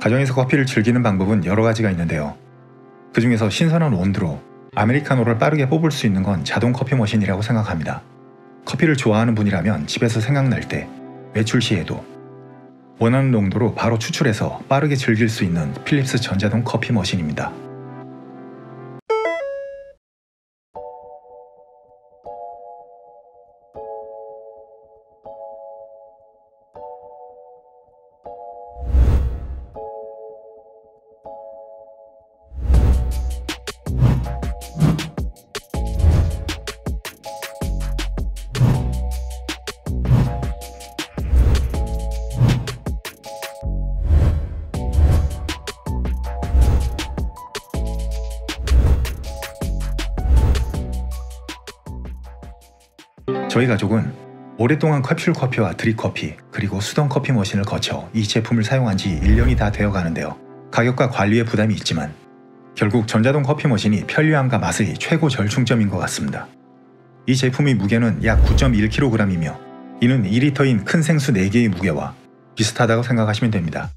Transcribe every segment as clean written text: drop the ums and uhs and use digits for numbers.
가정에서 커피를 즐기는 방법은 여러 가지가 있는데요. 그 중에서 신선한 온도로 아메리카노를 빠르게 뽑을 수 있는 건 자동 커피 머신이라고 생각합니다. 커피를 좋아하는 분이라면 집에서 생각날 때, 외출 시에도 원하는 농도로 바로 추출해서 빠르게 즐길 수 있는 필립스 전자동 커피 머신입니다. 저희 가족은 오랫동안 캡슐커피와 드립커피 그리고 수동 커피 머신을 거쳐 이 제품을 사용한 지 1년이 다 되어 가는데요. 가격과 관리에 부담이 있지만 결국 전자동 커피 머신이 편리함과 맛의 최고 절충점인 것 같습니다. 이 제품의 무게는 약 9.1kg이며 이는 2리터인 큰 생수 4개의 무게와 비슷하다고 생각하시면 됩니다.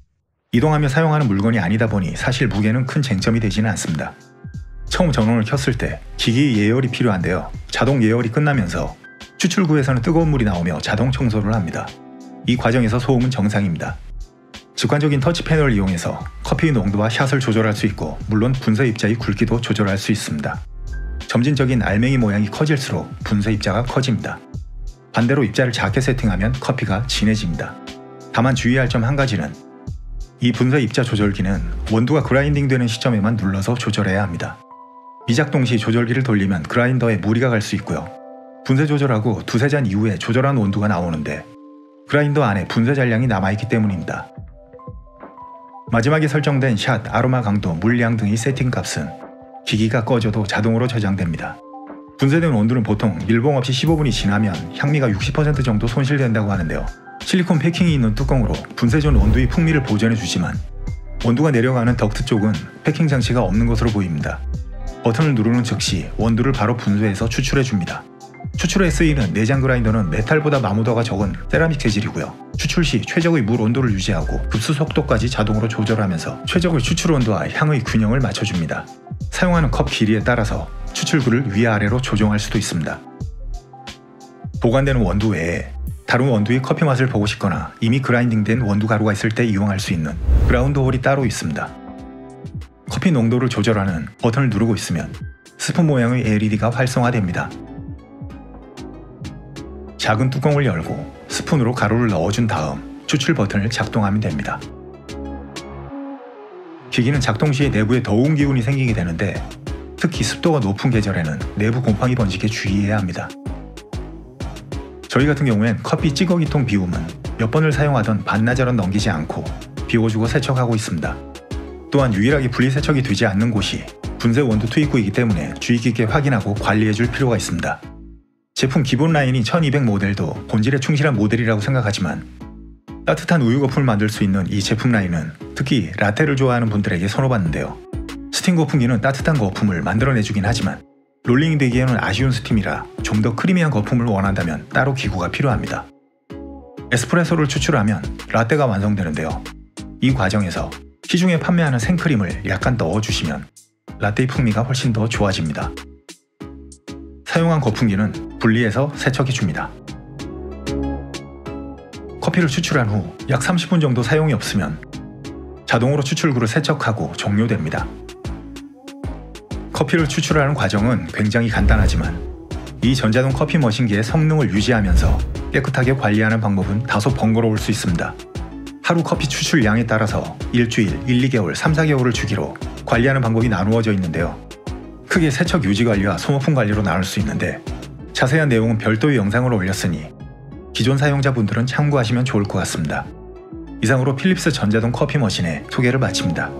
이동하며 사용하는 물건이 아니다 보니 사실 무게는 큰 쟁점이 되지는 않습니다. 처음 전원을 켰을 때 기기 예열이 필요한데요. 자동 예열이 끝나면서 추출구에서는 뜨거운 물이 나오며 자동 청소를 합니다. 이 과정에서 소음은 정상입니다. 직관적인 터치 패널을 이용해서 커피의 농도와 샷을 조절할 수 있고 물론 분쇄 입자의 굵기도 조절할 수 있습니다. 점진적인 알맹이 모양이 커질수록 분쇄 입자가 커집니다. 반대로 입자를 작게 세팅하면 커피가 진해집니다. 다만 주의할 점 한 가지는 이 분쇄 입자 조절기는 원두가 그라인딩 되는 시점에만 눌러서 조절해야 합니다. 미작동 시 조절기를 돌리면 그라인더에 무리가 갈 수 있고요. 분쇄 조절하고 두세 잔 이후에 조절한 온도가 나오는데 그라인더 안에 분쇄 잔량이 남아있기 때문입니다. 마지막에 설정된 샷, 아로마 강도, 물량 등의 세팅 값은 기기가 꺼져도 자동으로 저장됩니다. 분쇄된 온도는 보통 밀봉 없이 15분이 지나면 향미가 60% 정도 손실된다고 하는데요. 실리콘 패킹이 있는 뚜껑으로 분쇄 전 온도의 풍미를 보존해주지만 온도가 내려가는 덕트 쪽은 패킹 장치가 없는 것으로 보입니다. 버튼을 누르는 즉시 원두를 바로 분쇄해서 추출해줍니다. 추출에 쓰이는 내장 그라인더는 메탈보다 마모도가 적은 세라믹 재질이고요. 추출 시 최적의 물 온도를 유지하고 급수 속도까지 자동으로 조절하면서 최적의 추출 온도와 향의 균형을 맞춰줍니다. 사용하는 컵 길이에 따라서 추출구를 위아래로 조정할 수도 있습니다. 보관되는 원두 외에 다른 원두의 커피 맛을 보고 싶거나 이미 그라인딩된 원두 가루가 있을 때 이용할 수 있는 그라운드 홀이 따로 있습니다. 커피 농도를 조절하는 버튼을 누르고 있으면 스푼 모양의 LED가 활성화됩니다. 작은 뚜껑을 열고 스푼으로 가루를 넣어준 다음 추출 버튼을 작동하면 됩니다. 기기는 작동 시에 내부에 더운 기운이 생기게 되는데 특히 습도가 높은 계절에는 내부 곰팡이 번지게 주의해야 합니다. 저희 같은 경우엔 커피 찌꺼기통 비움은 몇 번을 사용하던 반나절은 넘기지 않고 비워주고 세척하고 있습니다. 또한 유일하게 분리세척이 되지 않는 곳이 분쇄 원두 투입구이기 때문에 주의 깊게 확인하고 관리해줄 필요가 있습니다. 제품 기본 라인인 1200 모델도 본질에 충실한 모델이라고 생각하지만 따뜻한 우유 거품을 만들 수 있는 이 제품 라인은 특히 라테를 좋아하는 분들에게 선호받는데요. 스팀 거품기는 따뜻한 거품을 만들어내주긴 하지만 롤링이 되기에는 아쉬운 스팀이라 좀 더 크리미한 거품을 원한다면 따로 기구가 필요합니다. 에스프레소를 추출하면 라떼가 완성되는데요. 이 과정에서 시중에 판매하는 생크림을 약간 넣어주시면 라떼의 풍미가 훨씬 더 좋아집니다. 사용한 거품기는 분리해서 세척해줍니다. 커피를 추출한 후 약 30분 정도 사용이 없으면 자동으로 추출구를 세척하고 종료됩니다. 커피를 추출하는 과정은 굉장히 간단하지만 이 전자동 커피 머신기의 성능을 유지하면서 깨끗하게 관리하는 방법은 다소 번거로울 수 있습니다. 하루 커피 추출량에 따라서 일주일, 1, 2개월, 3, 4개월을 주기로 관리하는 방법이 나누어져 있는데요. 크게 세척 유지 관리와 소모품 관리로 나눌 수 있는데 자세한 내용은 별도의 영상을 올렸으니 기존 사용자분들은 참고하시면 좋을 것 같습니다. 이상으로 필립스 전자동 커피 머신의 소개를 마칩니다.